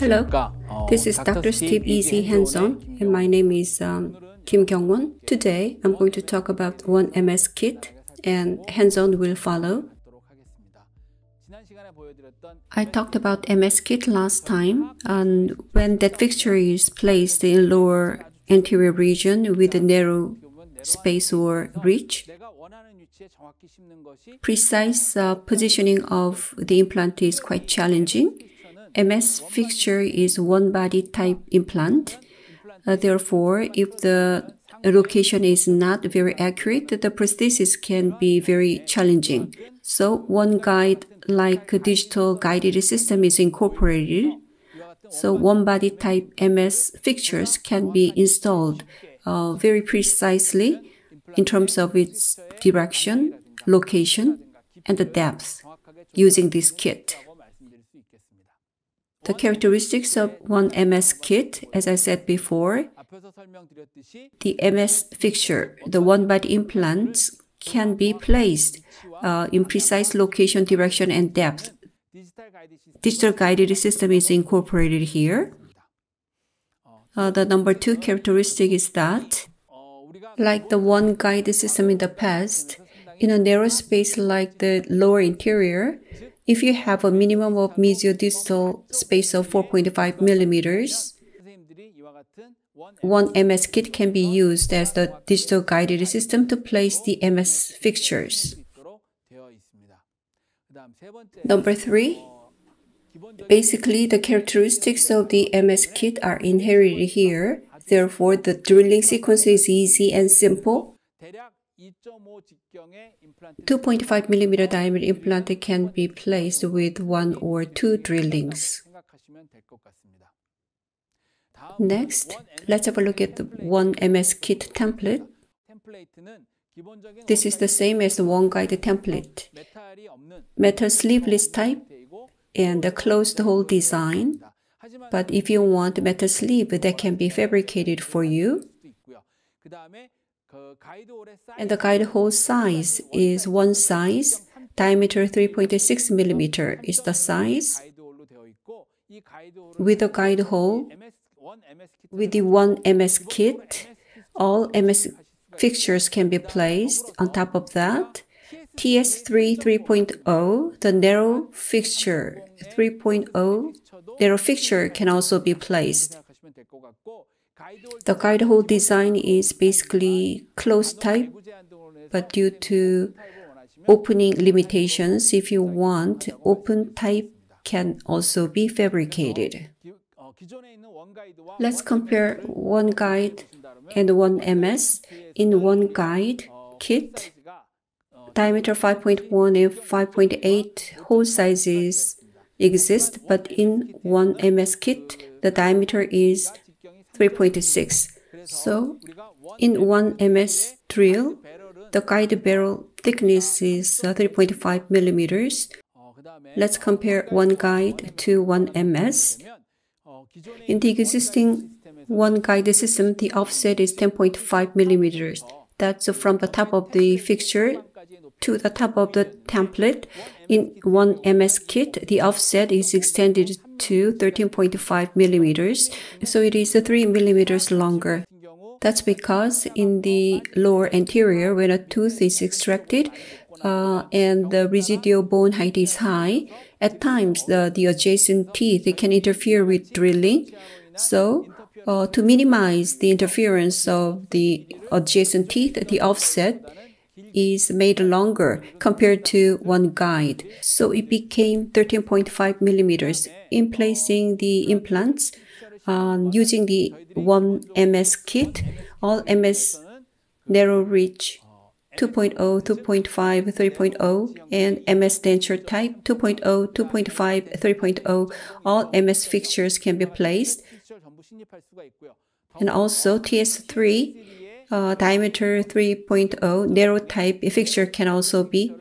Hello, this is Dr. Steve Easy Hands-On, and my name is Kim Kyung-won. Today, I'm going to talk about OneMS kit, and hands-on will follow. I talked about MS kit last time, and when that fixture is placed in lower anterior region with a narrow space or reach, precise positioning of the implant is quite challenging. MS fixture is one-body type implant. Therefore, if the location is not very accurate, the prosthesis can be very challenging. So, one guide like a digital guided system is incorporated. So, one-body type MS fixtures can be installed very precisely in terms of its direction, location, and the depth using this kit. The characteristics of OneMS kit, as I said before, the MS fixture, the one-body implants, can be placed in precise location, direction, and depth. Digital guided system is incorporated here. The number 2 characteristic is that, like the one guided system in the past, in a narrow space like the lower interior, if you have a minimum of mesiodistal space of 4.5 millimeters, OneMS kit can be used as the digital guided system to place the MS fixtures. Number 3, basically the characteristics of the MS kit are inherited here. Therefore, the drilling sequence is easy and simple. 2.5 millimeter diameter implant can be placed with 1 or 2 drillings. Next, let's have a look at the OneMS kit template. This is the same as the one guide template. Metal sleeveless type and a closed hole design. But if you want metal sleeve, that can be fabricated for you. And the guide hole size is one size. Diameter 3.6 millimeter is the size. With the guide hole, with the OneMS kit, all MS fixtures can be placed. On top of that, TS3 3.0, the narrow fixture 3.0, narrow fixture can also be placed. The guide hole design is basically closed type, but due to opening limitations, if you want, open type can also be fabricated. Let's compare one guide and OneMS. In one guide kit, diameter 5.1 and 5.8 hole sizes exist, but in OneMS kit, the diameter is 3.6. So, in OneMS drill, the guide barrel thickness is 3.5 millimeters. Let's compare one guide to OneMS. In the existing one guide system, the offset is 10.5 millimeters. That's from the top of the fixture to the top of the template. In OneMS kit, the offset is extended to 13.5 millimeters, so it is 3 millimeters longer. That's because in the lower anterior, when a tooth is extracted and the residual bone height is high, at times the adjacent teeth can interfere with drilling. So, to minimize the interference of the adjacent teeth, the offset is made longer compared to one guide. So it became 13.5 millimeters. In placing the implants, using the OneMS kit, all MS narrow reach 2.0, 2.5, 3.0, and MS denture type 2.0, 2.5, 3.0, all MS fixtures can be placed. And also TS3, diameter 3.0 narrow type fixture can also be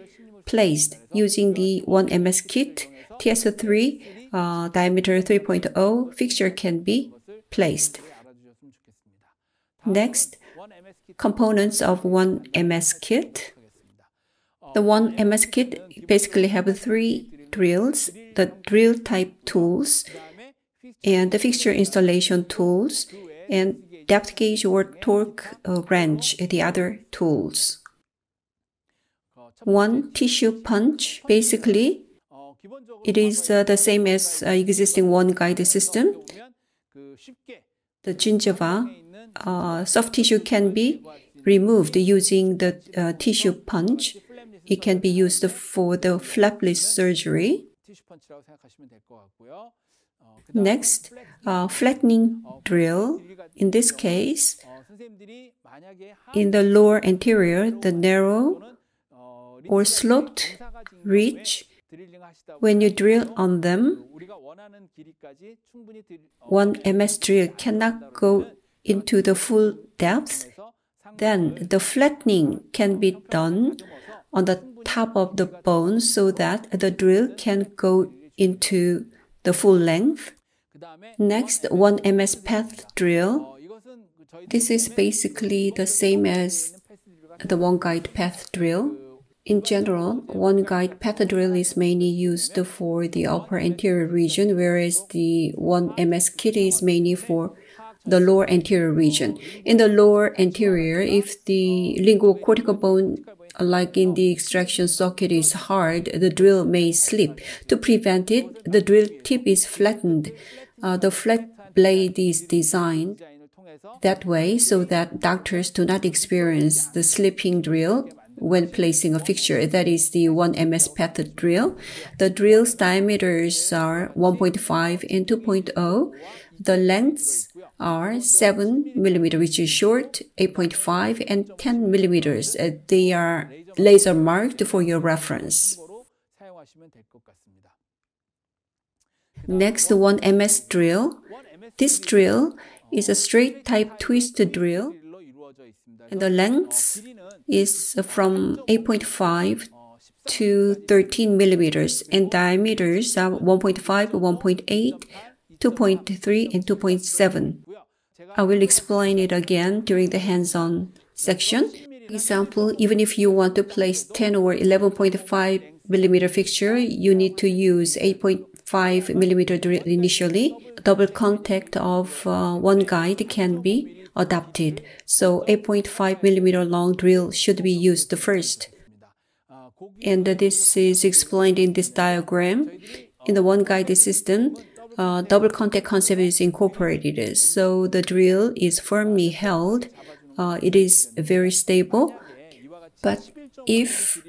placed using the OneMS kit. TS3 diameter 3.0 fixture can be placed. Next, components of OneMS kit. The OneMS kit basically have 3 drills, the drill type tools, and the fixture installation tools, and depth gauge or torque wrench, the other tools. One tissue punch, basically, it is the same as existing one guide system. The gingiva, soft tissue can be removed using the tissue punch. It can be used for the flapless surgery. Next, flattening drill. In this case, in the lower anterior, the narrow or sloped ridge, when you drill on them, OneMS drill cannot go into the full depth. Then the flattening can be done on the top of the bone so that the drill can go into the full length. Next, OneMS path drill. This is basically the same as the one guide path drill. In general, one guide path drill is mainly used for the upper anterior region, whereas the OneMS kit is mainly for the lower anterior region. In the lower anterior, if the linguocortical bone, like in the extraction socket, is hard, the drill may slip. To prevent it, the drill tip is flattened. The flat blade is designed that way so that doctors do not experience the slipping drill when placing a fixture. That is the OneMS path drill. The drill's diameters are 1.5 and 2.0. The lengths are 7 mm, which is short, 8.5, and 10 millimeters. They are laser marked for your reference. Next, OneMS drill. This drill is a straight type twist drill, and the length is from 8.5 to 13 millimeters, and diameters are 1.5, 1.8, 2.3, and 2.7. I will explain it again during the hands-on section. For example, even if you want to place 10 or 11.5 millimeter fixture, you need to use 8.5 millimeter drill initially. Double contact of one guide can be adopted. So 8.5 millimeter long drill should be used first. And this is explained in this diagram. In the one guide system, double contact concept is incorporated. So the drill is firmly held. It is very stable. But if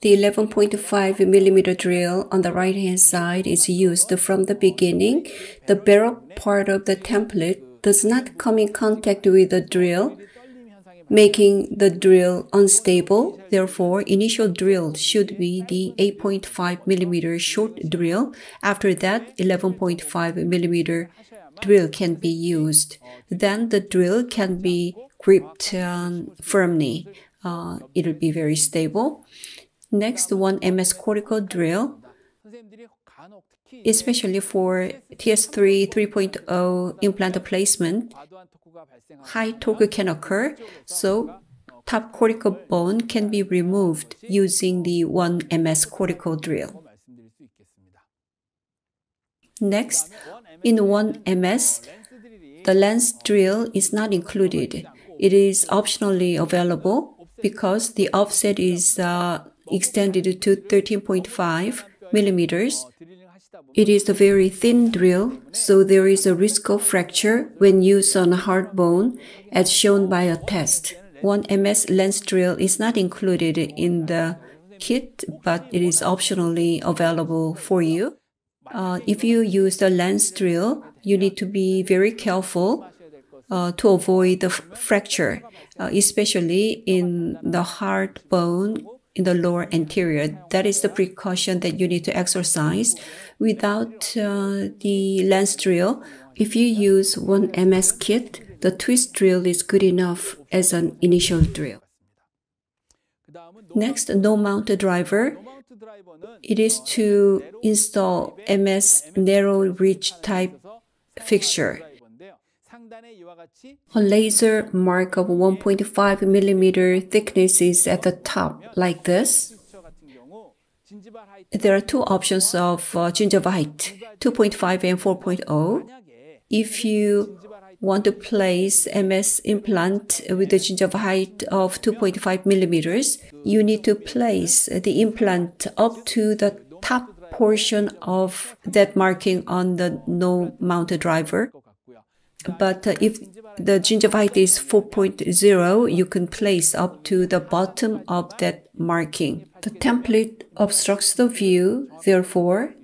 the 11.5 millimeter drill on the right-hand side is used from the beginning, the barrel part of the template does not come in contact with the drill, making the drill unstable. Therefore, initial drill should be the 8.5 millimeter short drill. After that, 11.5 millimeter drill can be used. Then the drill can be gripped firmly. It will be very stable. Next, OneMS cortical drill. Especially for TS3 3.0 implant placement, high torque can occur, so top cortical bone can be removed using the OneMS cortical drill. Next, in OneMS, the lens drill is not included. It is optionally available because the offset is extended to 13.5 millimeters. It is a very thin drill, so there is a risk of fracture when used on a hard bone, as shown by a test. OneMS lens drill is not included in the kit, but it is optionally available for you. If you use the lens drill, you need to be very careful to avoid the fracture, especially in the hard bone in the lower anterior. That is the precaution that you need to exercise. Without the lens drill, if you use OneMS kit, the twist drill is good enough as an initial drill. Next, no mount driver. It is to install MS narrow ridge type fixture. A laser mark of 1.5 millimeter thickness is at the top, like this. There are two options of gingiva height, 2.5 and 4.0. if you want to place MS implant with a gingival height of 2.5 millimeters, you need to place the implant up to the top portion of that marking on the no mount driver. But if the gingival height is 4.0, you can place up to the bottom of that marking. The template obstructs the view, therefore,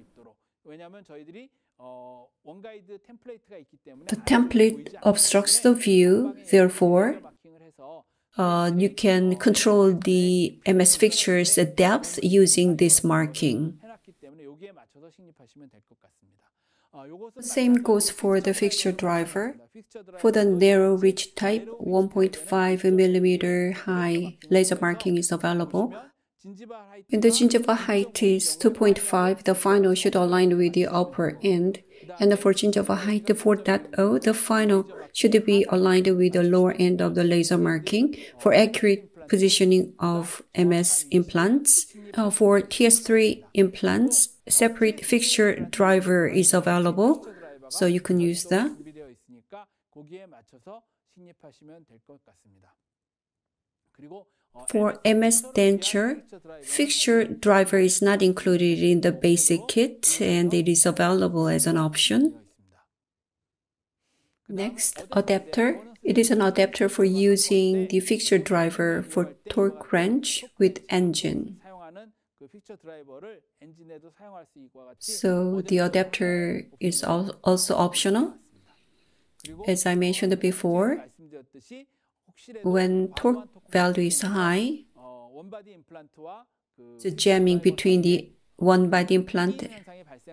you can control the MS fixture's depth using this marking. Same goes for the fixture driver. For the narrow reach type, 1.5 millimeter high laser marking is available. When the gingival height is 2.5, the final should align with the upper end. And for gingival height 4.0, the final should be aligned with the lower end of the laser marking for accurate positioning of MS implants. For TS3 implants, separate fixture driver is available, so you can use that. For MS denture, fixture driver is not included in the basic kit and it is available as an option. Next, adapter. It is an adapter for using the fixture driver for torque wrench with engine. So the adapter is also optional. As I mentioned before, when torque value is high, the jamming between the one body implant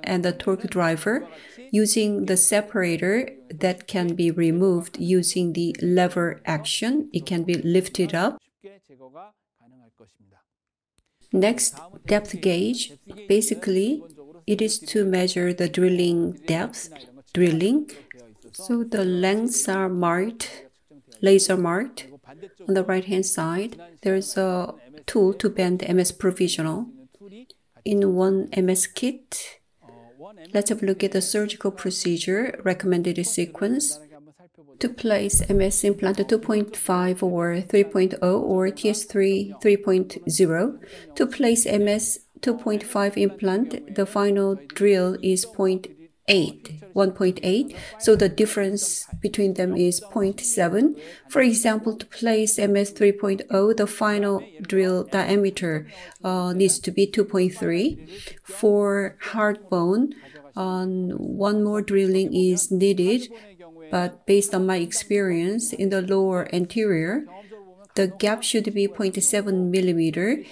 and the torque driver, using the separator that can be removed using the lever action, it can be lifted up. Next, depth gauge. Basically, it is to measure the drilling depth. So the lengths are marked, laser marked. On the right hand side, there is a tool to bend MS Provisional. In OneMS kit, let's have a look at the surgical procedure recommended sequence. To place MS implant 2.5 or 3.0 or TS3 3.0. To place MS 2.5 implant, the final drill is 1.8. So the difference between them is 0.7. For example, to place MS 3.0, the final drill diameter needs to be 2.3. For hard bone, one more drilling is needed, but based on my experience in the lower anterior, the gap should be 0.7 millimeter.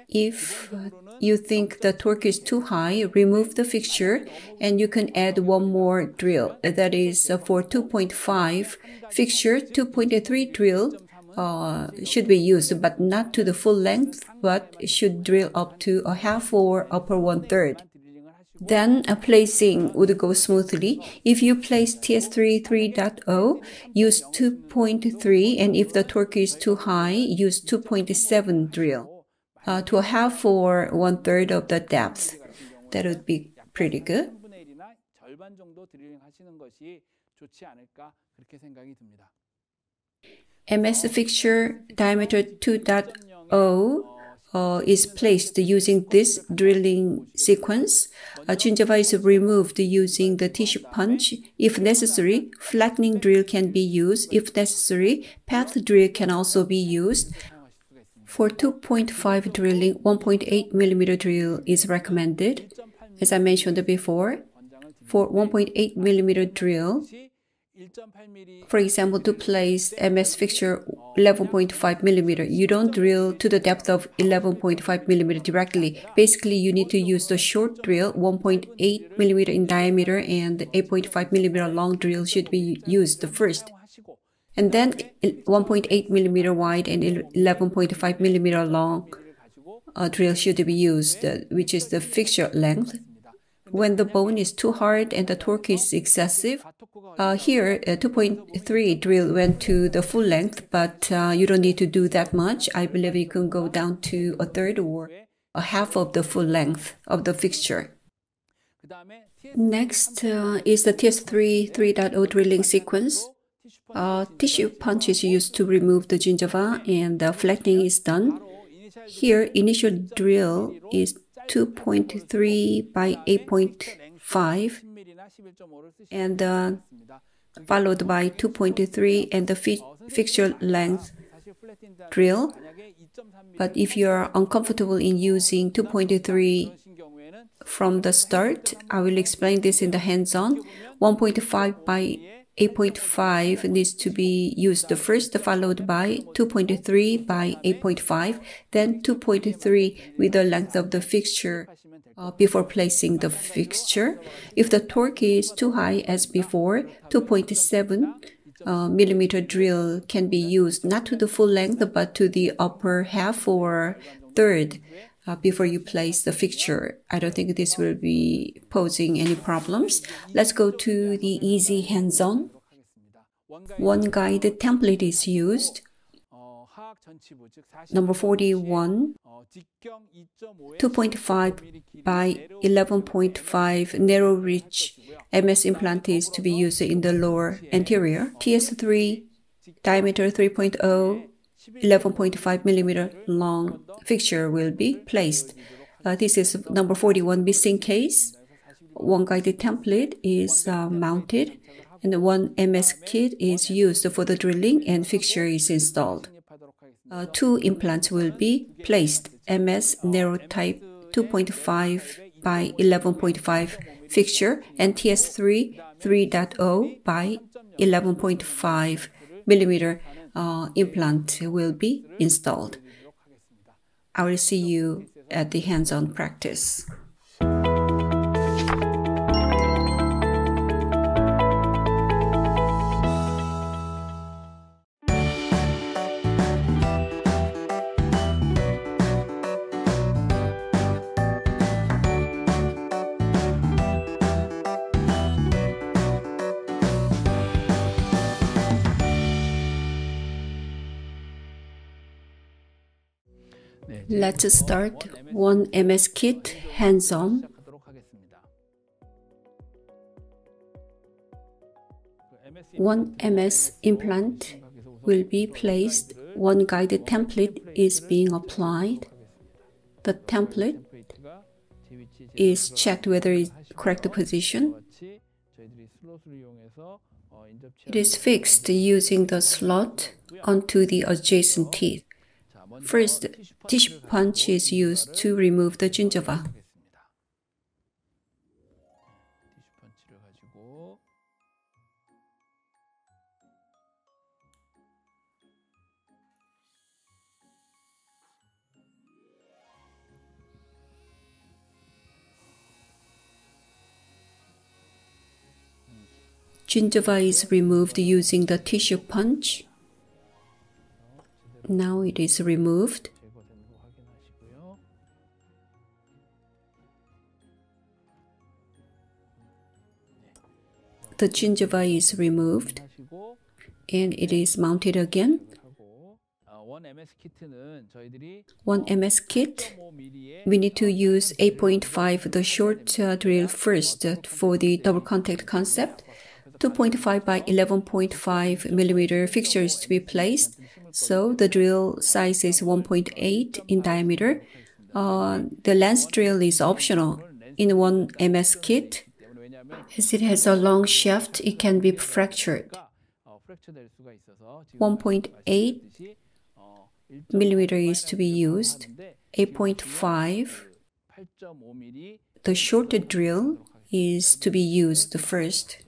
If you think the torque is too high, remove the fixture and you can add one more drill. That is for 2.5 fixture, 2.3 drill should be used, but not to the full length, but should drill up to a half or upper 1/3. Then placing would go smoothly. If you place TS3 3.0, use 2.3, and if the torque is too high, use 2.7 drill. To a half or 1/3 of the depth. That would be pretty good. MS fixture diameter 2.0 is placed using this drilling sequence. Gingiva is removed using the tissue punch. If necessary, flattening drill can be used. If necessary, path drill can also be used. For 2.5 drilling, 1.8 millimeter drill is recommended. As I mentioned before, for 1.8 millimeter drill, for example, to place MS fixture 11.5 millimeter, you don't drill to the depth of 11.5 millimeter directly. Basically, you need to use the short drill, 1.8 millimeter in diameter and 8.5 millimeter long drill should be used first. And then 1.8 millimeter wide and 11.5 millimeter long drill should be used, which is the fixture length. When the bone is too hard and the torque is excessive, here 2.3 drill went to the full length, but you don't need to do that much. I believe you can go down to 1/3 or a half of the full length of the fixture. Next is the TS3 3.0 drilling sequence. Tissue punch is used to remove the gingiva and the flattening is done. Here, initial drill is 2.3 by 8.5 and followed by 2.3 and the fixture length drill. But if you are uncomfortable in using 2.3 from the start, I will explain this in the hands-on. 1.5 by 8.5 needs to be used first, followed by 2.3 by 8.5, then 2.3 with the length of the fixture before placing the fixture. If the torque is too high as before, 2.7 millimeter drill can be used not to the full length but to the upper half or third before you place the fixture. I don't think this will be posing any problems. Let's go to the easy hands-on. One guide template is used. Number 41, 2.5 by 11.5 narrow reach MS implant is to be used in the lower anterior. TS3, diameter 3.0, 11.5 millimeter long fixture will be placed. This is number 41 missing case. One guided template is mounted and the OneMS kit is used for the drilling and fixture is installed. Two implants will be placed. MS narrow type 2.5 by 11.5 fixture and TS3 3.0 by 11.5 millimeter implant will be installed. I will see you at the hands-on practice. Let's start OneMS kit hands-on. OneMS implant will be placed. One guided template is being applied. The template is checked whether it's correct position. It is fixed using the slot onto the adjacent teeth. First, tissue punch is used to remove the gingiva. Gingiva is removed using the tissue punch. Now it is removed. The gingiva is removed and it is mounted again. OneMS kit, we need to use 8.5, the short drill first for the double contact concept. 2.5 by 11.5 millimeter fixture is to be placed. So the drill size is 1.8 in diameter. The lens drill is optional in OneMS kit. As it has a long shaft, it can be fractured. 1.8 millimeter is to be used. 8.5, the shorter drill is to be used first.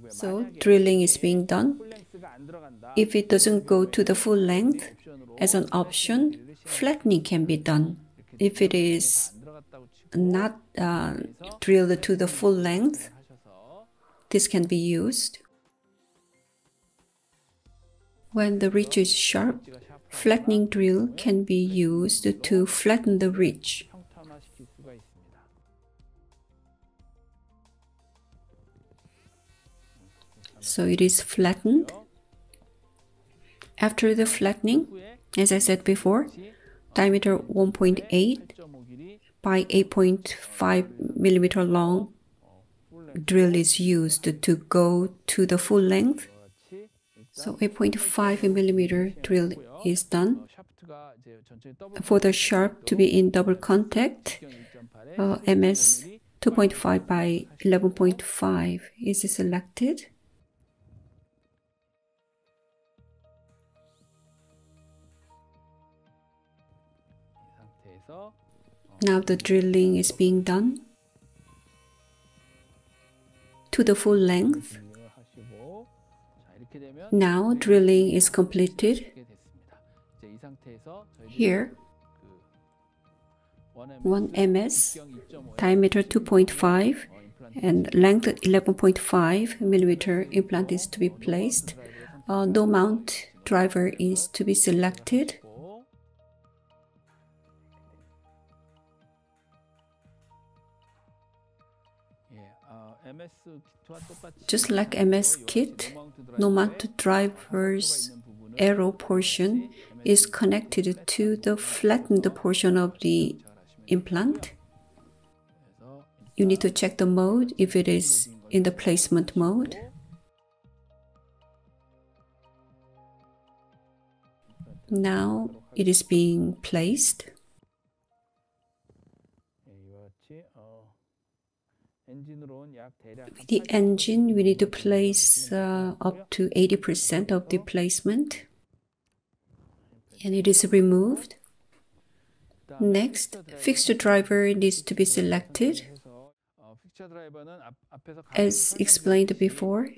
So drilling is being done. If it doesn't go to the full length, as an option, flattening can be done. If it is not drilled to the full length, this can be used. When the ridge is sharp, flattening drill can be used to flatten the ridge. So it is flattened. After the flattening, as I said before, diameter 1.8 by 8.5 millimeter long drill is used to go to the full length. So 8.5 millimeter drill is done. For the sharp to be in double contact, MS 2.5 by 11.5 is selected. Now the drilling is being done to the full length. Now drilling is completed. Here, 1MS, diameter 2.5 and length 11.5 millimeter implant is to be placed. No mount driver is to be selected. Just like MS kit, no mount driver's arrow portion is connected to the flattened portion of the implant. You need to check the mode if it is in the placement mode. Now it is being placed. With the engine, we need to place up to 80% of the placement. And it is removed. Next, fixed driver needs to be selected. As explained before,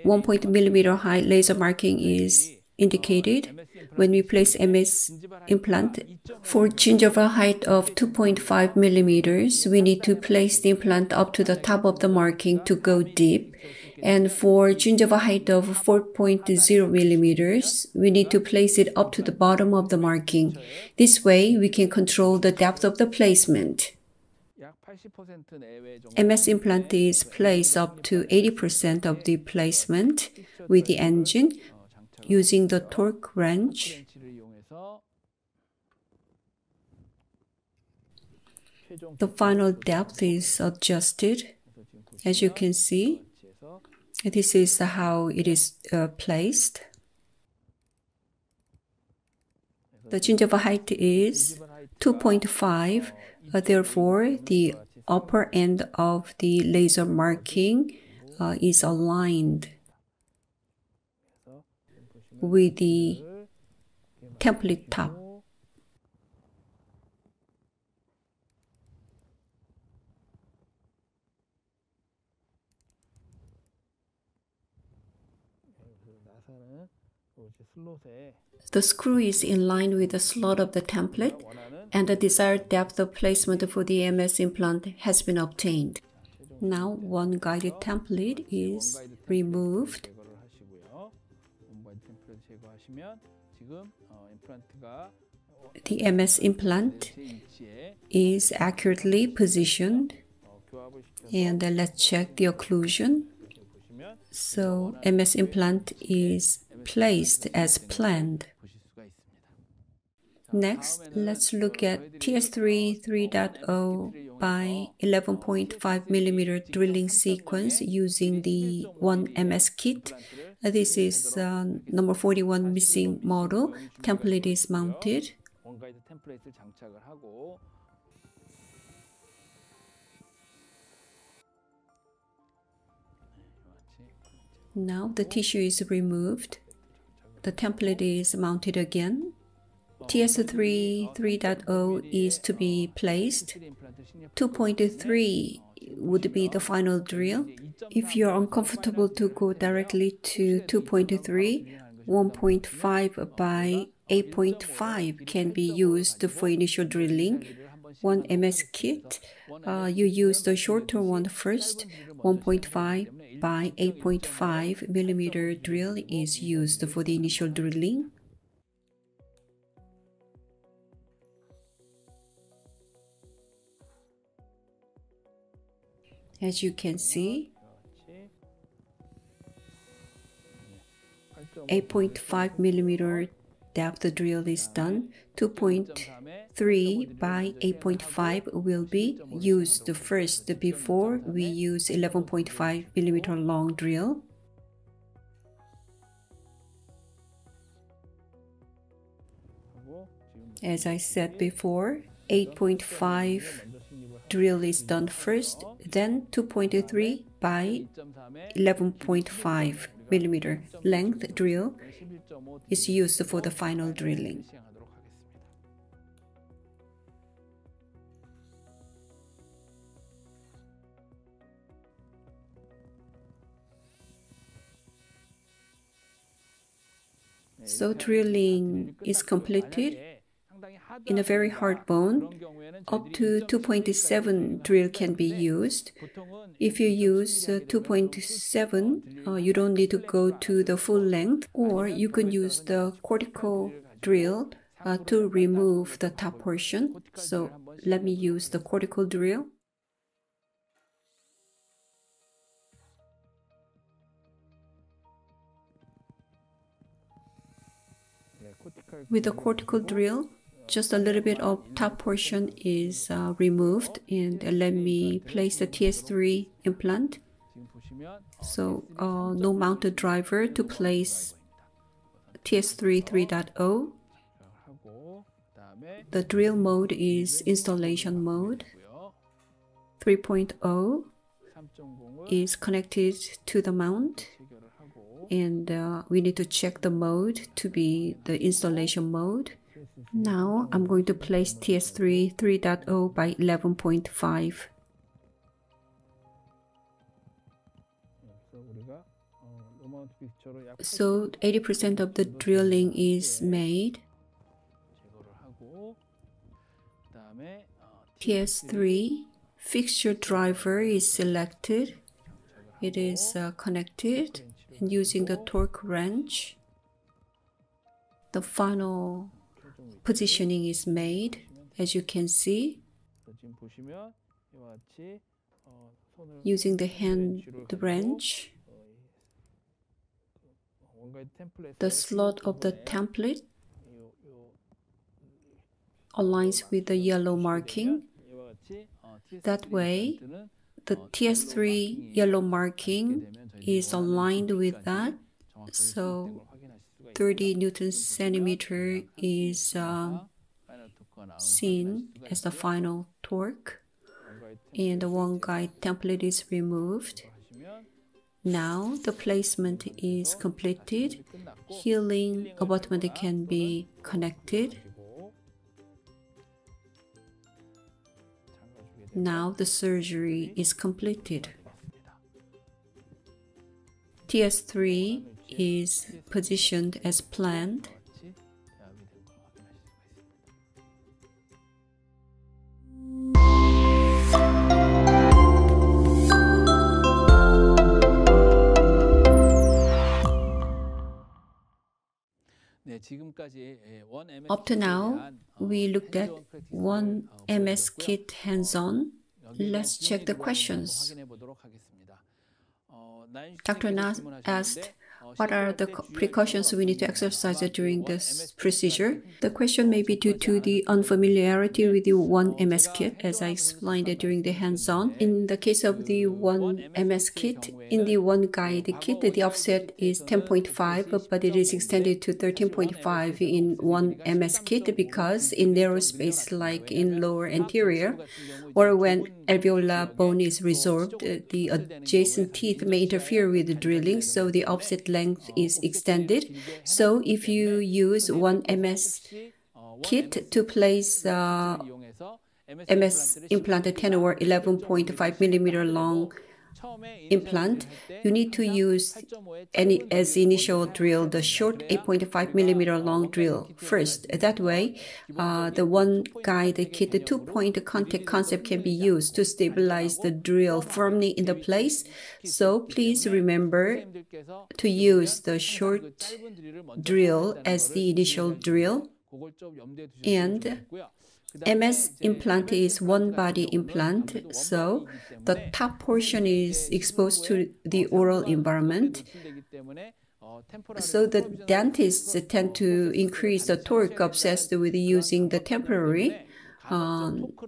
1 millimeter high laser marking is indicated when we place MS implant. For gingiva height of 2.5 millimeters, we need to place the implant up to the top of the marking to go deep. And for gingiva height of 4.0 millimeters, we need to place it up to the bottom of the marking. This way, we can control the depth of the placement. MS implant is placed up to 80% of the placement with the engine using the torque wrench. The final depth is adjusted. As you can see, this is how it is placed. The gingiva height is 2.5. Therefore, the upper end of the laser marking is aligned with the template top. The screw is in line with the slot of the template, and the desired depth of placement for the MS implant has been obtained. Now, one guided template is removed. The MS implant is accurately positioned, and let's check the occlusion. So, MS implant is placed as planned. Next, let's look at TS3 3.0 by 11.5 millimeter drilling sequence using the OneMS kit. This is number 41 missing model. Template is mounted. Now the tissue is removed. The template is mounted again. TS3 3.0 is to be placed. 2.3 would be the final drill. If you're uncomfortable to go directly to 2.3, 1.5 by 8.5 can be used for initial drilling. OneMS kit, you use the shorter one first. 1.5 by 8.5 millimeter drill is used for the initial drilling. As you can see, 8.5 millimeter depth drill is done. 2.3 by 8.5 will be used first before we use 11.5 millimeter long drill. As I said before, 8.5 drill is done first, then 2.3 by 11.5 millimeter length drill is used for the final drilling. So drilling is completed in a very hard bone. Up to 2.7 drill can be used. If you use 2.7, you don't need to go to the full length, or you can use the cortical drill to remove the top portion. So let me use the cortical drill. With the cortical drill, just a little bit of top portion is removed, and let me place the TS3 implant. So no mounted driver to place TS3 3.0. The drill mode is installation mode. 3.0 is connected to the mount, and we need to check the mode to be the installation mode. Now I'm going to place TS3 3.0 by 11.5. So 80% of the drilling is made. TS3 fixture driver is selected. It is connected, and using the torque wrench, the final positioning is made. As you can see, using the hand wrench, the slot of the template aligns with the yellow marking. That way, the TS3 yellow marking is aligned with that. So 30 Newton centimeter is seen as the final torque, and the one guide template is removed. Now the placement is completed. Healing abutment can be connected. Now the surgery is completed. TS3 is positioned as planned. Up to now, we looked at OneMS kit hands-on. Let's check the questions. Dr. Na asked, what are the precautions we need to exercise during this procedure? The question may be due to the unfamiliarity with the OneMS kit, as I explained it during the hands-on. In the case of the OneMS kit, in the One Guide kit, the offset is 10.5, but it is extended to 13.5 in OneMS kit because in narrow space, like in lower anterior, or when alveolar bone is resorbed, the adjacent teeth may interfere with the drilling, so the offset length is extended. So if you use OneMS kit to place MS implant 10 or 11.5 millimeter long implant, you need to use as initial drill the short 8.5 millimeter long drill first. That way, the One Guide kit, the 2-point contact concept can be used to stabilize the drill firmly in the place. So please remember to use the short drill as the initial drill. And MS implant is one body implant, so the top portion is exposed to the oral environment. So the dentists tend to increase the torque obsessed with using the temporary.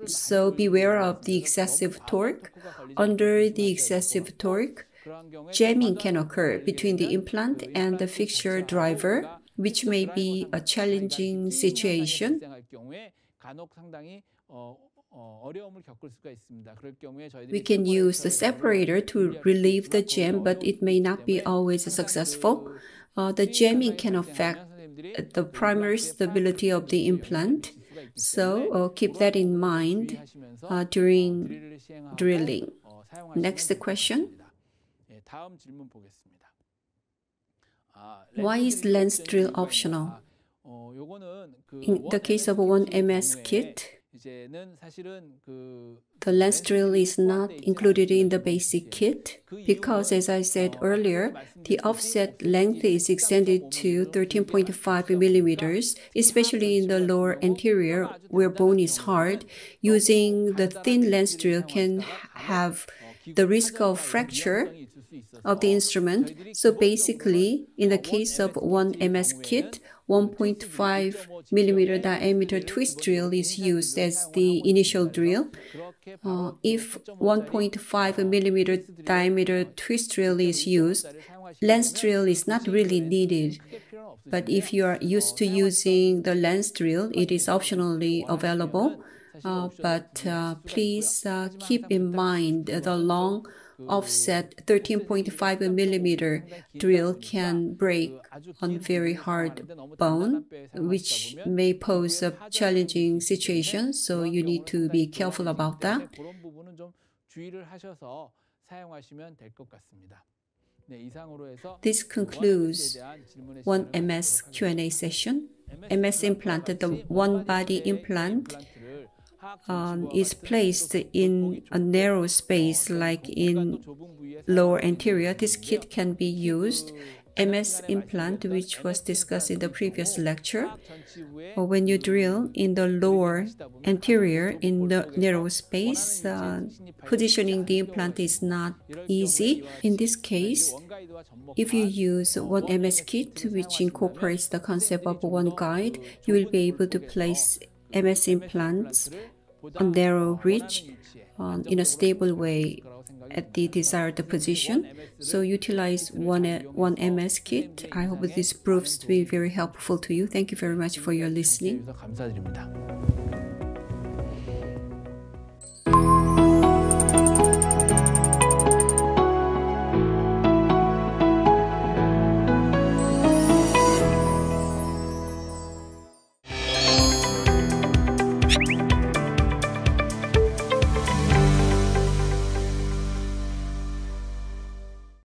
So beware of the excessive torque. Under the excessive torque, jamming can occur between the implant and the fixture driver, which may be a challenging situation. We can use the separator to relieve the jam, but it may not be always successful. The jamming can affect the primary stability of the implant, so keep that in mind during drilling. Next question. Why is lens drill optional? In the case of a OneMS kit, the lens drill is not included in the basic kit because, as I said earlier, the offset length is extended to 13.5 millimeters, especially in the lower anterior where bone is hard. Using the thin lens drill can have the risk of fracture of the instrument. So basically, in the case of OneMS kit, 1.5 millimeter diameter twist drill is used as the initial drill. If 1.5 millimeter diameter twist drill is used, lens drill is not really needed. But if you are used to using the lens drill, it is optionally available. But please keep in mind the long offset 13.5 millimeter drill can break on very hard bone, which may pose a challenging situation, so you need to be careful about that. This concludes OneMS Q&A session. MS implant, the one body implant, is placed in a narrow space like in lower anterior. This kit can be used. MS implant, which was discussed in the previous lecture, when you drill in the lower anterior in the narrow space, positioning the implant is not easy. In this case, if you use OneMS kit, which incorporates the concept of one guide, you will be able to place MS implants on narrow ridge in a stable way at the desired position. So utilize OneMS kit. I hope this proves to be very helpful to you. Thank you very much for your listening.